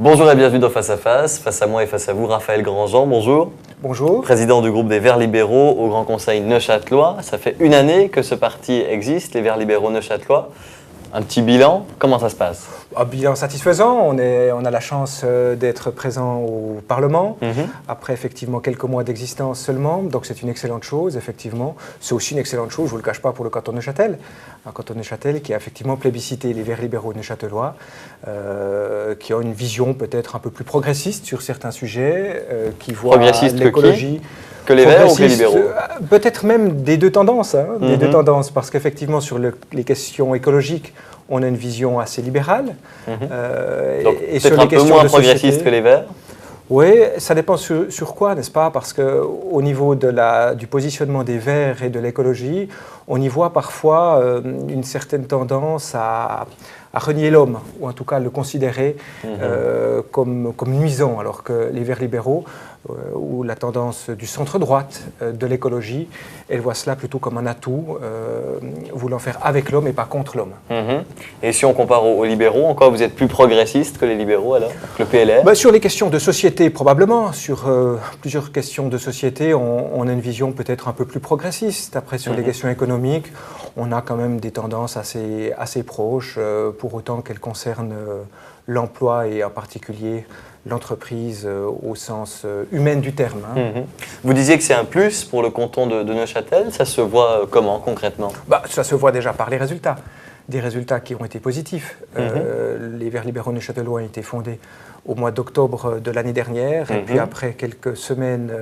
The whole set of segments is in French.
Bonjour et bienvenue dans Face à Face. Face à moi et face à vous, Raphaël Grandjean, bonjour. Bonjour. Président du groupe des Verts libéraux au Grand Conseil neuchâtelois. Ça fait une année que ce parti existe, les Verts libéraux neuchâtelois. Un petit bilan, comment ça se passe? Un bilan satisfaisant, on a la chance d'être présent au Parlement, après effectivement quelques mois d'existence seulement, donc c'est une excellente chose, effectivement. C'est aussi une excellente chose, je ne vous le cache pas, pour le canton de Neuchâtel. Un canton de Neuchâtel qui a effectivement plébiscité les Verts libéraux neuchâtelois, qui ont une vision peut-être un peu plus progressiste sur certains sujets, qui voient l'écologie... Que les Verts ou que les libéraux? Peut-être même des deux tendances, des deux tendances, parce qu'effectivement sur les questions écologiques, on a une vision assez libérale. Donc peut-être un peu moins progressiste que les Verts? Oui, ça dépend sur quoi, n'est-ce pas? Parce qu'au niveau du positionnement des Verts et de l'écologie, on y voit parfois une certaine tendance à renier l'homme, ou en tout cas à le considérer comme nuisant, alors que les Verts libéraux, ou la tendance du centre-droite de l'écologie, elle voit cela plutôt comme un atout, voulant faire avec l'homme et pas contre l'homme. Et si on compare aux libéraux, en quoi vous êtes plus progressiste que les libéraux alors, que le PLR? Sur les questions de société, probablement. Sur plusieurs questions de société, on a une vision peut-être un peu plus progressiste. Après, sur les questions économiques, on a quand même des tendances assez proches, pour autant qu'elles concernent l'emploi et en particulier l'entreprise au sens humain du terme. Vous disiez que c'est un plus pour le canton de Neuchâtel. Ça se voit comment concrètement? Ça se voit déjà par les résultats. Des résultats qui ont été positifs. Les Verts libéraux neuchâtelois ont été fondés au mois d'octobre de l'année dernière, et puis après quelques semaines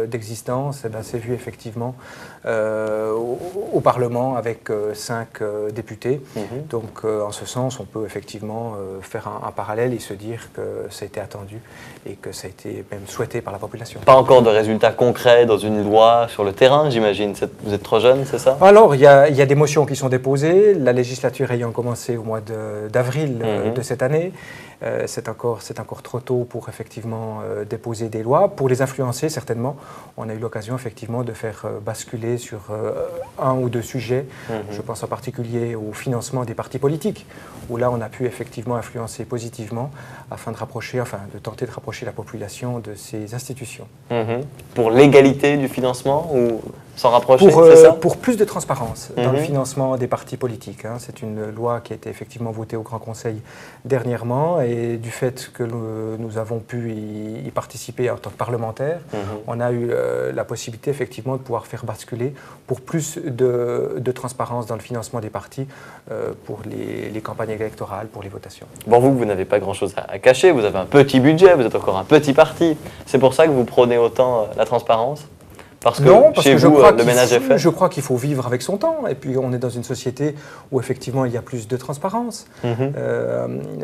d'existence, c'est vu effectivement au Parlement avec 5 députés. Donc en ce sens, on peut effectivement faire un parallèle et se dire que ça a été attendu et que ça a été même souhaité par la population. Pas encore de résultats concrets dans une loi sur le terrain, j'imagine. Vous êtes trop jeune, c'est ça? Alors, il y a des motions qui sont déposées, la législature ayant commencé au mois d'avril de cette année. C'est encore trop tôt pour effectivement déposer des lois. Pour les influencer, certainement, on a eu l'occasion effectivement de faire basculer sur un ou deux sujets. Je pense en particulier au financement des partis politiques, où là on a pu effectivement influencer positivement afin de tenter de rapprocher la population de ces institutions. Pour l'égalité du financement ou s'en rapprocher, c'est ça? Pour plus de transparence dans le financement des partis politiques. C'est une loi qui a été effectivement votée au Grand Conseil dernièrement, et du fait que nous avons pu y participer en tant que parlementaires, on a eu la possibilité effectivement de pouvoir faire basculer pour plus de transparence dans le financement des partis pour les campagnes électorales, pour les votations. Bon, vous n'avez pas grand-chose à cacher, vous avez un petit budget, vous êtes encore un petit parti. C'est pour ça que vous prônez autant la transparence? Parce que chez vous, le ménage est fait? Je crois qu'il faut vivre avec son temps. Et puis, on est dans une société où, effectivement, il y a plus de transparence.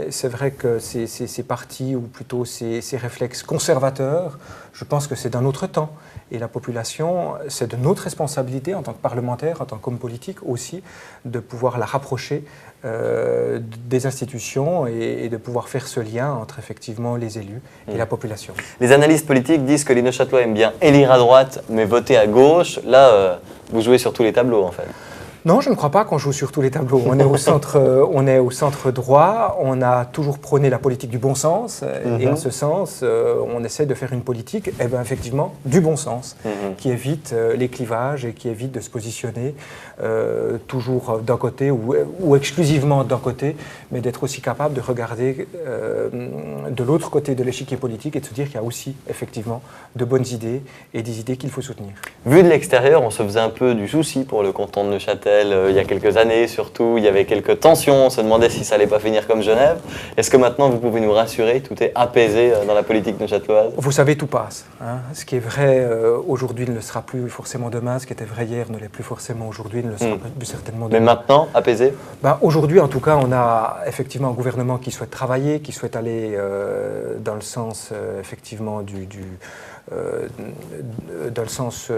C'est vrai que ces partis, ou plutôt ces réflexes conservateurs, je pense que c'est d'un autre temps. Et la population, c'est de notre responsabilité en tant que parlementaire, en tant qu'homme politique aussi, de pouvoir la rapprocher des institutions et de pouvoir faire ce lien entre effectivement les élus et la population. Les analystes politiques disent que les Neuchâtelois aiment bien élire à droite mais voter à gauche. Là, vous jouez sur tous les tableaux en fait. Non, je ne crois pas qu'on joue sur tous les tableaux. On est au centre droit, on a toujours prôné la politique du bon sens, et en ce sens, on essaie de faire une politique, effectivement, du bon sens, qui évite les clivages et qui évite de se positionner toujours d'un côté ou exclusivement d'un côté, mais d'être aussi capable de regarder de l'autre côté de l'échiquier politique et de se dire qu'il y a aussi, effectivement, de bonnes idées et des idées qu'il faut soutenir. Vu de l'extérieur, on se faisait un peu du souci pour le canton de Neuchâtel. Il y a quelques années surtout, il y avait quelques tensions, on se demandait si ça n'allait pas finir comme Genève. Est-ce que maintenant vous pouvez nous rassurer, tout est apaisé dans la politique neuchâteloise? Vous savez, tout passe. Ce qui est vrai aujourd'hui ne le sera plus forcément demain, ce qui était vrai hier ne l'est plus forcément aujourd'hui, ne le sera plus certainement demain. Mais maintenant, apaisé? Aujourd'hui, en tout cas, on a effectivement un gouvernement qui souhaite travailler, qui souhaite aller dans le sens effectivement dans le sens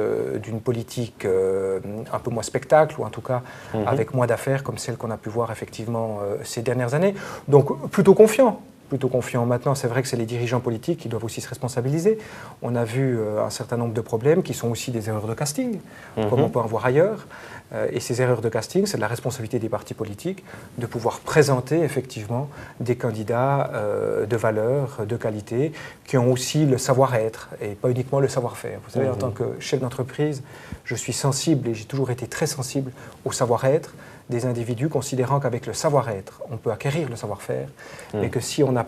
d'une politique un peu moins spectacle, ou en tout cas avec moins d'affaires comme celle qu'on a pu voir effectivement ces dernières années. Donc plutôt confiant plutôt confiant. Maintenant, c'est vrai que c'est les dirigeants politiques qui doivent aussi se responsabiliser. On a vu un certain nombre de problèmes qui sont aussi des erreurs de casting, comme on peut en voir ailleurs. Et ces erreurs de casting, c'est de la responsabilité des partis politiques de pouvoir présenter effectivement des candidats de valeur, de qualité, qui ont aussi le savoir-être et pas uniquement le savoir-faire. Vous savez, en tant que chef d'entreprise, je suis sensible et j'ai toujours été très sensible au savoir-être des individus, considérant qu'avec le savoir-être, on peut acquérir le savoir-faire, mais que si on n'a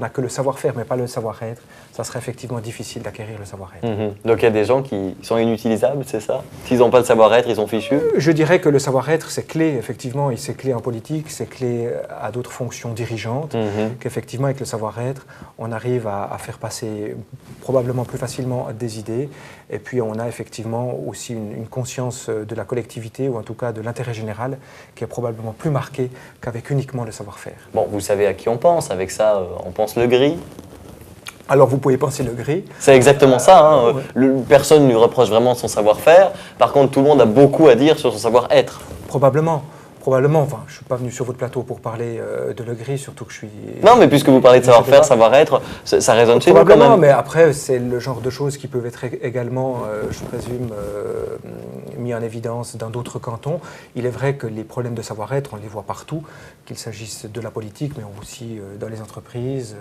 que le savoir-faire mais pas le savoir-être, ça serait effectivement difficile d'acquérir le savoir-être. Donc il y a des gens qui sont inutilisables, c'est ça? S'ils n'ont pas le savoir-être, ils sont fichus? Je dirais que le savoir-être, c'est clé, effectivement, et c'est clé en politique, c'est clé à d'autres fonctions dirigeantes, qu'effectivement, avec le savoir-être, on arrive à faire passer probablement plus facilement des idées, et puis on a effectivement aussi une conscience de la collectivité, ou en tout cas de l'intérêt général, qui est probablement plus marquée qu'avec uniquement le savoir-faire. Bon, vous savez à qui on pense, avec ça, on pense le gris. Alors vous pouvez penser le gris. C'est exactement ça. Hein. Ouais. Personne ne lui reproche vraiment son savoir-faire. Par contre, tout le monde a beaucoup à dire sur son savoir-être. Probablement. Enfin, je ne suis pas venu sur votre plateau pour parler de Le Gris, surtout que je suis... Non, mais puisque vous parlez de savoir-faire, savoir-être, ça résonne chez nous quand même. Probablement, mais après, c'est le genre de choses qui peuvent être également, je présume, mis en évidence dans d'autres cantons. Il est vrai que les problèmes de savoir-être, on les voit partout, qu'il s'agisse de la politique, mais aussi dans les entreprises,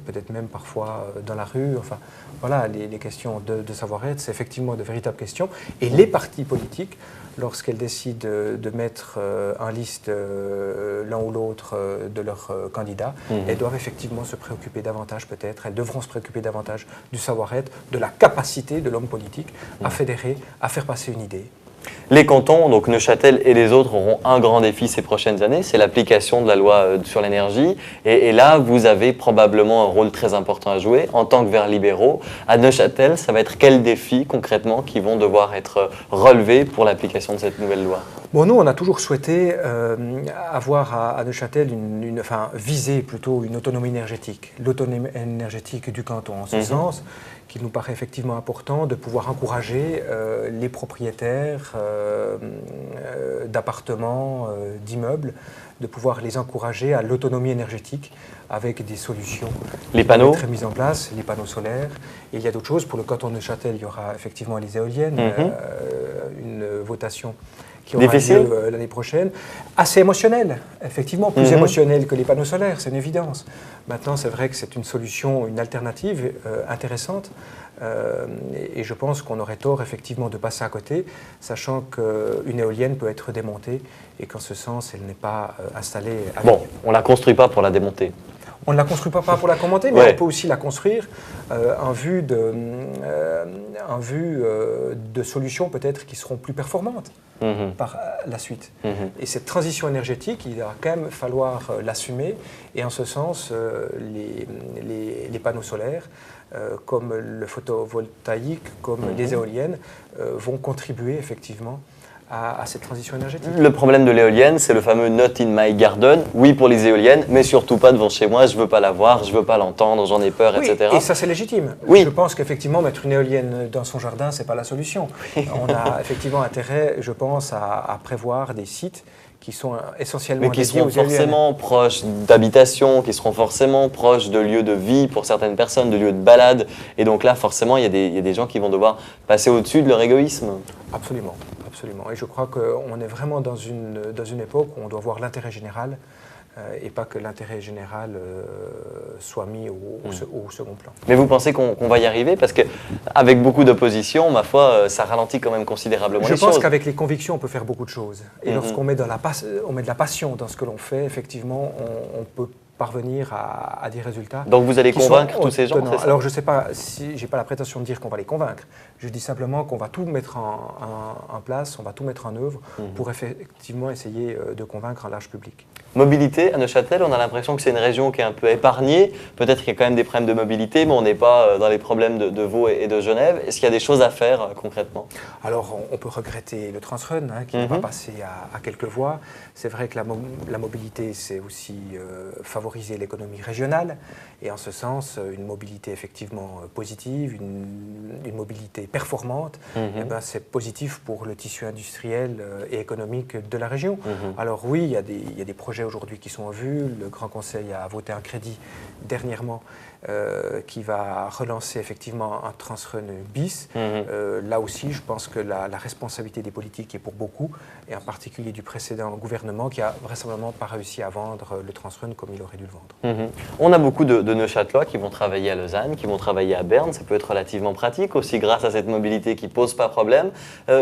peut-être même parfois dans la rue. Enfin, voilà, les questions de savoir-être, c'est effectivement de véritables questions. Et les partis politiques, lorsqu'elles décident de mettre en liste l'un ou l'autre de leurs candidats, elles doivent effectivement se préoccuper davantage peut-être, elles devront se préoccuper davantage du savoir-être, de la capacité de l'homme politique à fédérer, à faire passer une idée. Les cantons, donc Neuchâtel et les autres, auront un grand défi ces prochaines années, c'est l'application de la loi sur l'énergie. Et là, vous avez probablement un rôle très important à jouer en tant que Verts libéraux. À Neuchâtel, ça va être quels défis concrètement qui vont devoir être relevés pour l'application de cette nouvelle loi? Bon, nous, on a toujours souhaité avoir à Neuchâtel, viser plutôt une autonomie énergétique, l'autonomie énergétique du canton, en ce sens qu'il nous paraît effectivement important de pouvoir encourager les propriétaires d'appartements, d'immeubles, de pouvoir les encourager à l'autonomie énergétique avec des solutions les panneaux qui vont être mises en place, les panneaux solaires. Et il y a d'autres choses. Pour le canton de Neuchâtel, il y aura effectivement les éoliennes, une votation qui aura lieu l'année prochaine. Assez émotionnel, effectivement, plus émotionnel que les panneaux solaires, c'est une évidence. Maintenant, c'est vrai que c'est une solution, une alternative intéressante. Et je pense qu'on aurait tort, effectivement, de passer à côté, sachant qu'une éolienne peut être démontée et qu'en ce sens, elle n'est pas installée à vie. Bon, on ne la construit pas pour la démonter. On ne la construit pas pour la commenter, mais on peut aussi la construire en vue de solutions peut-être qui seront plus performantes par la suite. Et cette transition énergétique, il va quand même falloir l'assumer. Et en ce sens, les panneaux solaires, comme le photovoltaïque, comme les éoliennes, vont contribuer effectivement à cette transition énergétique. Le problème de l'éolienne, c'est le fameux not in my garden. Oui pour les éoliennes, mais surtout pas devant chez moi, je veux pas la voir, je veux pas l'entendre, j'en ai peur, oui, etc. Et ça c'est légitime. Oui. Je pense qu'effectivement mettre une éolienne dans son jardin, c'est pas la solution. On a effectivement intérêt, je pense, à prévoir des sites qui sont essentiellement mais qui seront forcément proches d'habitations, qui seront forcément proches de lieux de vie pour certaines personnes, de lieux de balade. Et donc là, forcément, il y a des gens qui vont devoir passer au-dessus de leur égoïsme. Absolument. Absolument. Et je crois qu'on est vraiment dans une époque où on doit voir l'intérêt général et pas que l'intérêt général soit mis au second plan. Mais vous pensez qu'on va y arriver? Parce qu'avec beaucoup d'opposition, ma foi, ça ralentit quand même considérablement les choses. Je pense qu'avec les convictions, on peut faire beaucoup de choses. Et lorsqu'on met de la passion dans ce que l'on fait, effectivement, on peut parvenir à des résultats. Donc vous allez convaincre tous ces gens, c'est ça? Alors je ne sais pas, si j'ai pas la prétention de dire qu'on va les convaincre. Je dis simplement qu'on va tout mettre en place, on va tout mettre en œuvre pour effectivement essayer de convaincre un large public. Mobilité, à Neuchâtel, on a l'impression que c'est une région qui est un peu épargnée. Peut-être qu'il y a quand même des problèmes de mobilité, mais on n'est pas dans les problèmes de Vaud et de Genève. Est-ce qu'il y a des choses à faire concrètement? Alors, on peut regretter le Transrun, qui n'est pas passé à quelques voies. C'est vrai que la mobilité, c'est aussi favoriser l'économie régionale. Et en ce sens, une mobilité effectivement positive, une mobilité performante, eh ben, c'est positif pour le tissu industriel et économique de la région. Alors oui, il y a des projets aujourd'hui qui sont en vue. Le Grand Conseil a voté un crédit dernièrement qui va relancer effectivement un Transrun bis. Là aussi, je pense que la responsabilité des politiques est pour beaucoup, et en particulier du précédent gouvernement qui a vraisemblablement pas réussi à vendre le Transrun comme il aurait dû le vendre. On a beaucoup de Neuchâtelois qui vont travailler à Lausanne, qui vont travailler à Berne. Ça peut être relativement pratique aussi grâce à cette mobilité qui ne pose pas problème.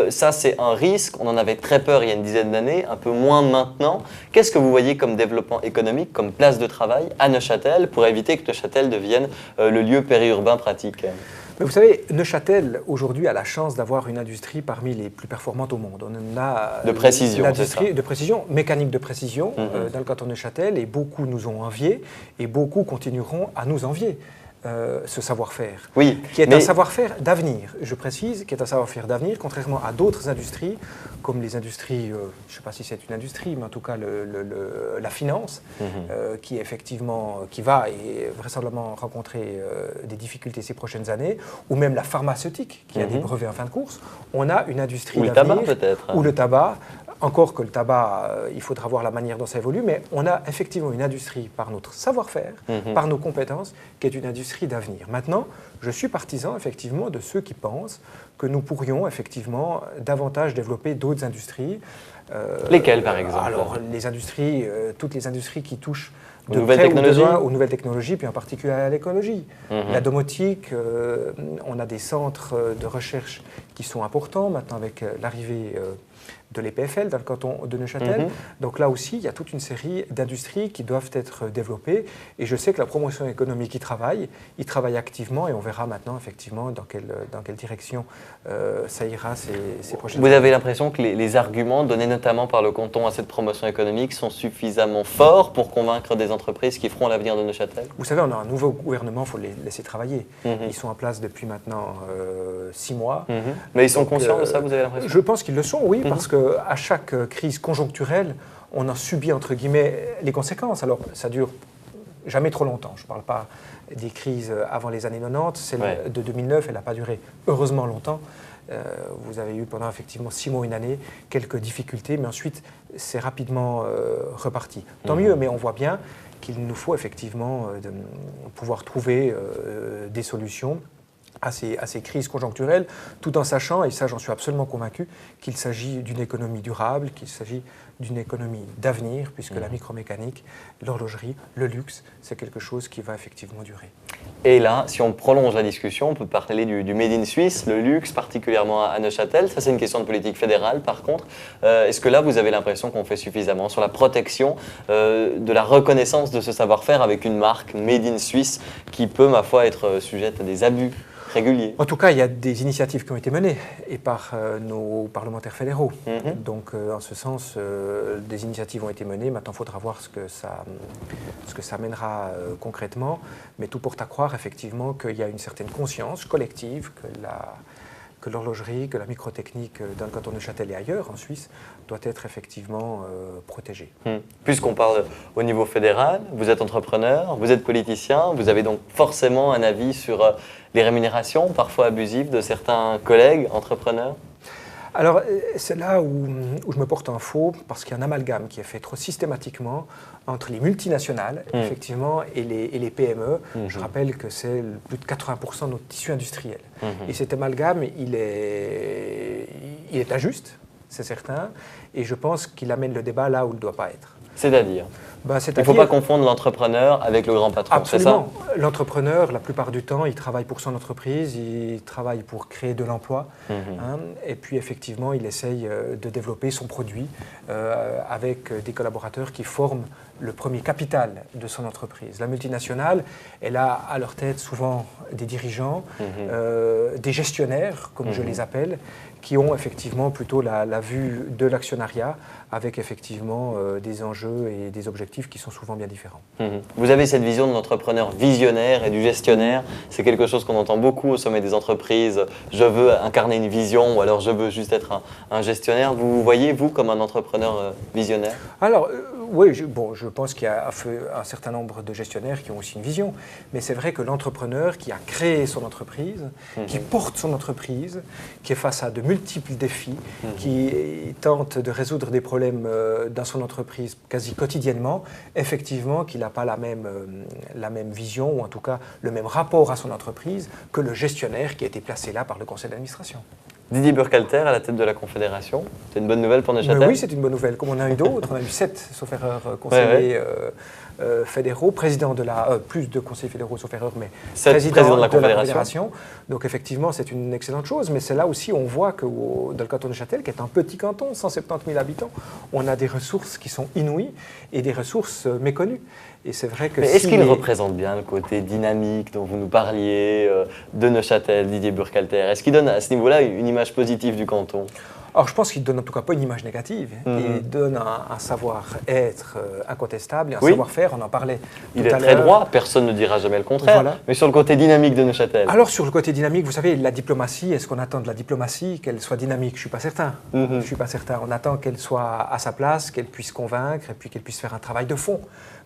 Ça, c'est un risque. On en avait très peur il y a une dizaine d'années, un peu moins maintenant. Qu'est-ce que vous voyez comme développement économique, comme place de travail à Neuchâtel pour éviter que Neuchâtel devienne le lieu périurbain pratique? Mais vous savez, Neuchâtel, aujourd'hui, a la chance d'avoir une industrie parmi les plus performantes au monde. On a de précision, l'industrie de précision, mécanique de précision, dans le canton de Neuchâtel, et beaucoup nous ont enviés, et beaucoup continueront à nous envier. Ce savoir-faire, oui, qui est un savoir-faire d'avenir, je précise, qui est un savoir-faire d'avenir, contrairement à d'autres industries, comme les industries, je ne sais pas si c'est une industrie, mais en tout cas la finance, qui effectivement, qui va et vraisemblablement rencontrer des difficultés ces prochaines années, ou même la pharmaceutique, qui a des brevets en fin de course. On a une industrie d'avenir. Ou le tabac peut-être. Ou le tabac. Encore que le tabac, il faudra voir la manière dont ça évolue, mais on a effectivement une industrie par notre savoir-faire, par nos compétences, qui est une industrie d'avenir. Maintenant, je suis partisan effectivement de ceux qui pensent que nous pourrions effectivement davantage développer d'autres industries. Lesquelles par exemple? Alors les industries, toutes les industries qui touchent de près ou de loin aux nouvelles technologies, puis en particulier à l'écologie. La domotique, on a des centres de recherche qui sont importants maintenant avec l'arrivée de l'EPFL dans le canton de Neuchâtel. Donc là aussi, il y a toute une série d'industries qui doivent être développées. Et je sais que la promotion économique y travaille activement, et on verra maintenant effectivement dans quelle direction ça ira ces prochaines années. Vous avez l'impression que les arguments donnés notamment par le canton à cette promotion économique sont suffisamment forts pour convaincre des entreprises qui feront l'avenir de Neuchâtel? Vous savez, on a un nouveau gouvernement, il faut les laisser travailler. Ils sont en place depuis maintenant 6 mois. Mais ils sont conscients de ça, vous avez l'impression? Je pense qu'ils le sont, oui, parce qu'à chaque crise conjoncturelle, on a subi, entre guillemets, les conséquences. Alors, ça dure jamais trop longtemps. Je ne parle pas des crises avant les années 90. Celle de 2009, elle n'a pas duré heureusement longtemps. Vous avez eu pendant effectivement 6 mois, une année, quelques difficultés, mais ensuite, c'est rapidement reparti. Tant mieux, mais on voit bien qu'il nous faut effectivement pouvoir trouver des solutions à ces crises conjoncturelles, tout en sachant, et ça j'en suis absolument convaincu, qu'il s'agit d'une économie durable, qu'il s'agit d'une économie d'avenir, puisque la micromécanique, l'horlogerie, le luxe, c'est quelque chose qui va effectivement durer. Et là, si on prolonge la discussion, on peut parler du Made in Suisse, le luxe, particulièrement à Neuchâtel. Ça, c'est une question de politique fédérale, par contre. Est-ce que là, vous avez l'impression qu'on fait suffisamment sur la protection de la reconnaissance de ce savoir-faire avec une marque Made in Suisse qui peut, ma foi, être sujette à des abus réguliers? En tout cas, il y a des initiatives qui ont été menées et par nos parlementaires fédéraux. Donc, en ce sens, des initiatives ont été menées. Maintenant, il faudra voir ce que ça mènera concrètement. Mais tout porte à croire, effectivement, qu'il y a une certaine conscience collective que l'horlogerie, que la microtechnique dans le canton de Neuchâtel et ailleurs, en Suisse, doit être effectivement protégée. Puisqu'on parle au niveau fédéral, vous êtes entrepreneur, vous êtes politicien, vous avez donc forcément un avis sur les rémunérations parfois abusives de certains collègues entrepreneurs? Alors, c'est là où je me porte en faux, parce qu'il y a un amalgame qui est fait trop systématiquement entre les multinationales, effectivement, et les PME. Je rappelle que c'est plus de 80% de notre tissu industriel. Et cet amalgame, il est injuste, c'est certain, et je pense qu'il amène le débat là où il ne doit pas être. C'est-à-dire? Il ne faut pas confondre l'entrepreneur avec le grand patron, c'est ça? Absolument. L'entrepreneur, la plupart du temps, il travaille pour son entreprise, il travaille pour créer de l'emploi. Et puis, effectivement, il essaye de développer son produit avec des collaborateurs qui forment le premier capital de son entreprise. La multinationale, elle a à leur tête souvent des dirigeants, des gestionnaires, comme je les appelle, qui ont effectivement plutôt la vue de l'actionnariat avec effectivement des enjeux et des objectifs objectifs qui sont souvent bien différents. Vous avez cette vision de l'entrepreneur visionnaire et du gestionnaire. C'est quelque chose qu'on entend beaucoup au sommet des entreprises. Je veux incarner une vision ou alors je veux juste être un gestionnaire. Vous voyez, vous, comme un entrepreneur visionnaire? Alors, oui, je pense qu'il y a un certain nombre de gestionnaires qui ont aussi une vision. Mais c'est vrai que l'entrepreneur qui a créé son entreprise, qui porte son entreprise, qui est face à de multiples défis, qui tente de résoudre des problèmes dans son entreprise quasi quotidiennement, effectivement, qu'il n'a pas la même vision, ou en tout cas le même rapport à son entreprise que le gestionnaire qui a été placé là par le conseil d'administration. Didier Burkhalter à la tête de la Confédération, c'est une bonne nouvelle pour Neuchâtel? Oui, c'est une bonne nouvelle. Comme on a eu d'autres, on a eu 7, sauf erreur, conseillers fédéraux, président de la... plus de conseillers fédéraux, sauf erreur, mais président de la Confédération. Donc effectivement, c'est une excellente chose, mais c'est là aussi on voit que dans le canton de Neuchâtel, qui est un petit canton, 170 000 habitants, on a des ressources qui sont inouïes et des ressources méconnues. Et c'est vrai que est-ce qu'il représente bien le côté dynamique dont vous nous parliez de Neuchâtel, Didier Burkhalter? Est-ce qu'il donne à ce niveau-là une image positive du canton? Alors, je pense qu'il ne donne en tout cas pas une image négative. Il donne un savoir-être incontestable et un savoir-faire, on en parlait tout à l'heure. Il est très droit, personne ne dira jamais le contraire. Voilà. Mais sur le côté dynamique de Neuchâtel? Alors, sur le côté dynamique, vous savez, la diplomatie, est-ce qu'on attend de la diplomatie qu'elle soit dynamique? Je ne suis pas certain. Je suis pas certain. On attend qu'elle soit à sa place, qu'elle puisse convaincre et puis qu'elle puisse faire un travail de fond.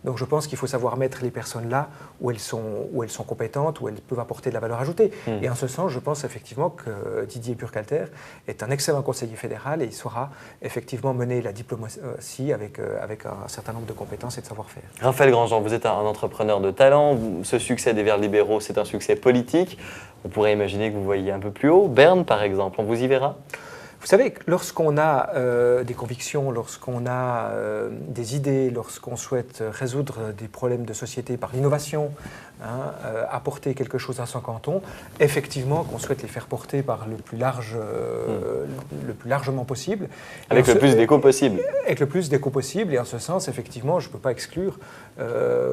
Donc je pense qu'il faut savoir mettre les personnes là où elles sont compétentes, où elles peuvent apporter de la valeur ajoutée. Et en ce sens, je pense effectivement que Didier Burkhalter est un excellent conseiller fédéral et il saura effectivement mener la diplomatie avec un certain nombre de compétences et de savoir-faire. Raphaël Grandjean, vous êtes un entrepreneur de talent. Ce succès des Verts libéraux, c'est un succès politique. On pourrait imaginer que vous voyez un peu plus haut. Berne, par exemple, on vous y verra? Vous savez, lorsqu'on a des convictions, lorsqu'on a des idées, lorsqu'on souhaite résoudre des problèmes de société par l'innovation, apporter quelque chose à son canton, effectivement, qu'on souhaite les faire porter par le plus largement possible. Avec le plus d'écho possible. Avec le plus d'écho possible, et en ce sens, effectivement, je ne peux pas exclure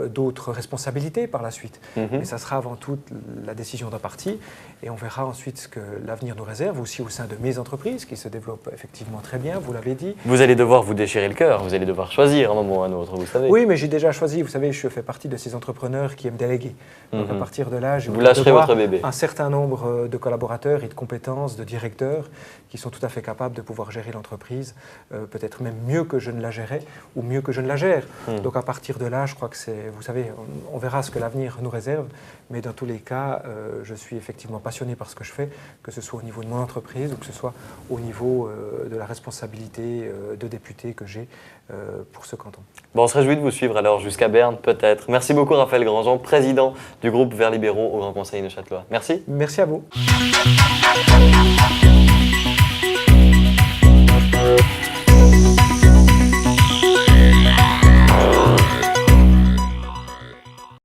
d'autres responsabilités par la suite. Mais ça sera avant tout la décision d'un parti, et on verra ensuite ce que l'avenir nous réserve, aussi au sein de mes entreprises, qui se développent effectivement très bien, vous l'avez dit. Vous allez devoir vous déchirer le cœur, vous allez devoir choisir un moment ou un autre, vous savez. Oui, mais j'ai déjà choisi, vous savez, je fais partie de ces entrepreneurs qui aiment déléguer. Donc à partir de là, vous lâcherez votre bébé. Un certain nombre de collaborateurs et de compétences, de directeurs, qui sont tout à fait capables de pouvoir gérer l'entreprise, peut-être même mieux que je ne la gérais, ou mieux que je ne la gère. Donc à partir de là, je crois que c'est, vous savez, on verra ce que l'avenir nous réserve, mais dans tous les cas, je suis effectivement passionné par ce que je fais, que ce soit au niveau de mon entreprise ou que ce soit au niveau de la responsabilité de député que j'ai pour ce canton. Bon, on se réjouit de vous suivre alors jusqu'à Berne, peut-être. Merci beaucoup Raphaël Grandjean, président du groupe Verts libéraux au Grand Conseil neuchâtelois. Merci. Merci à vous.